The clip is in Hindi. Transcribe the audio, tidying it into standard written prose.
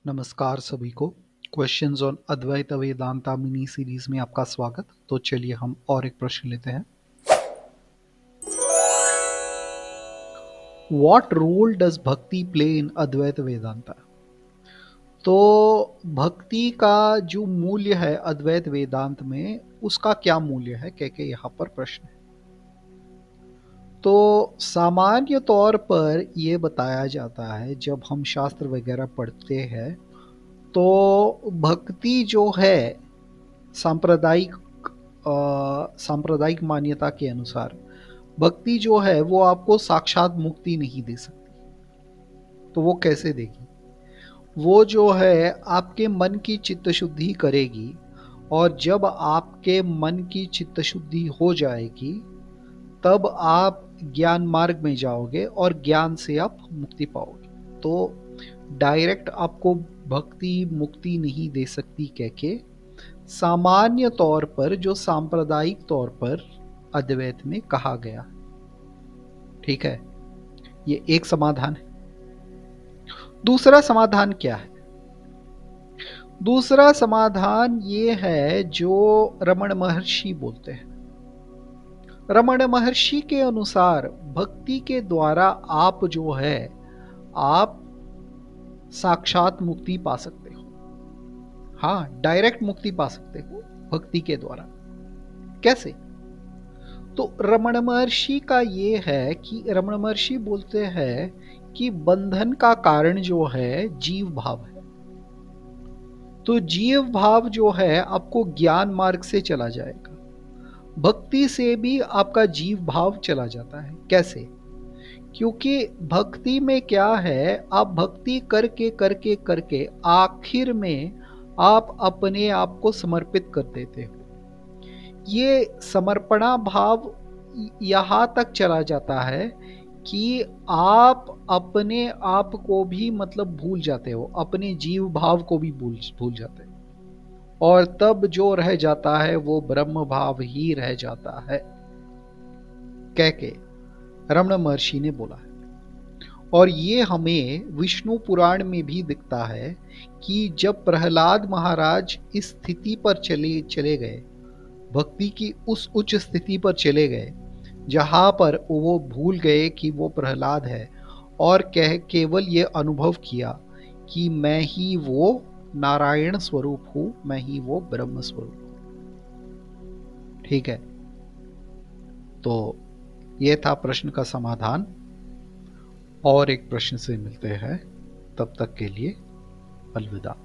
नमस्कार सभी को। Questions on Advaita Vedanta mini series में आपका स्वागत। तो चलिए हम और एक प्रश्न लेते हैं। व्हाट रोल डज भक्ति प्ले इन अद्वैत वेदांता? तो भक्ति का जो मूल्य है अद्वैत वेदांत में, उसका क्या मूल्य है, कह यहाँ पर प्रश्न है। तो सामान्य तौर पर यह बताया जाता है जब हम शास्त्र वगैरह पढ़ते हैं, तो भक्ति जो है सांप्रदायिक सांप्रदायिक मान्यता के अनुसार भक्ति जो है वो आपको साक्षात मुक्ति नहीं दे सकती। तो वो कैसे देगी? वो जो है आपके मन की चित्त शुद्धि करेगी, और जब आपके मन की चित्त शुद्धि हो जाएगी तब आप ज्ञान मार्ग में जाओगे और ज्ञान से आप मुक्ति पाओगे। तो डायरेक्ट आपको भक्ति मुक्ति नहीं दे सकती कह के सामान्य तौर पर, जो सांप्रदायिक तौर पर अद्वैत में कहा गया। ठीक है, ये एक समाधान है। दूसरा समाधान क्या है? दूसरा समाधान ये है जो रमण महर्षि बोलते हैं। रमण महर्षि के अनुसार भक्ति के द्वारा आप जो है आप साक्षात मुक्ति पा सकते हो। हाँ, डायरेक्ट मुक्ति पा सकते हो भक्ति के द्वारा। कैसे? तो रमण महर्षि का ये है कि रमण महर्षि बोलते हैं कि बंधन का कारण जो है जीव भाव है। तो जीव भाव जो है आपको ज्ञान मार्ग से चला जाएगा, भक्ति से भी आपका जीव भाव चला जाता है। कैसे? क्योंकि भक्ति में क्या है, आप भक्ति करके करके करके आखिर में आप अपने आप को समर्पित कर देते हो। ये समर्पणा भाव यहाँ तक चला जाता है कि आप अपने आप को भी मतलब भूल जाते हो, अपने जीव भाव को भी भूल जाते हो, और तब जो रह जाता है वो ब्रह्म भाव ही रह जाता है, कह के रमण महर्षि ने बोला है। और ये हमें विष्णु पुराण में भी दिखता है कि जब प्रहलाद महाराज इस स्थिति पर चले गए, भक्ति की उस उच्च स्थिति पर चले गए जहां पर वो भूल गए कि वो प्रहलाद है, और केवल ये अनुभव किया कि मैं ही वो नारायण स्वरूप हूं, मैं ही वो ब्रह्म स्वरूप हूं। ठीक है, तो ये था प्रश्न का समाधान। और एक प्रश्न से मिलते हैं, तब तक के लिए अलविदा।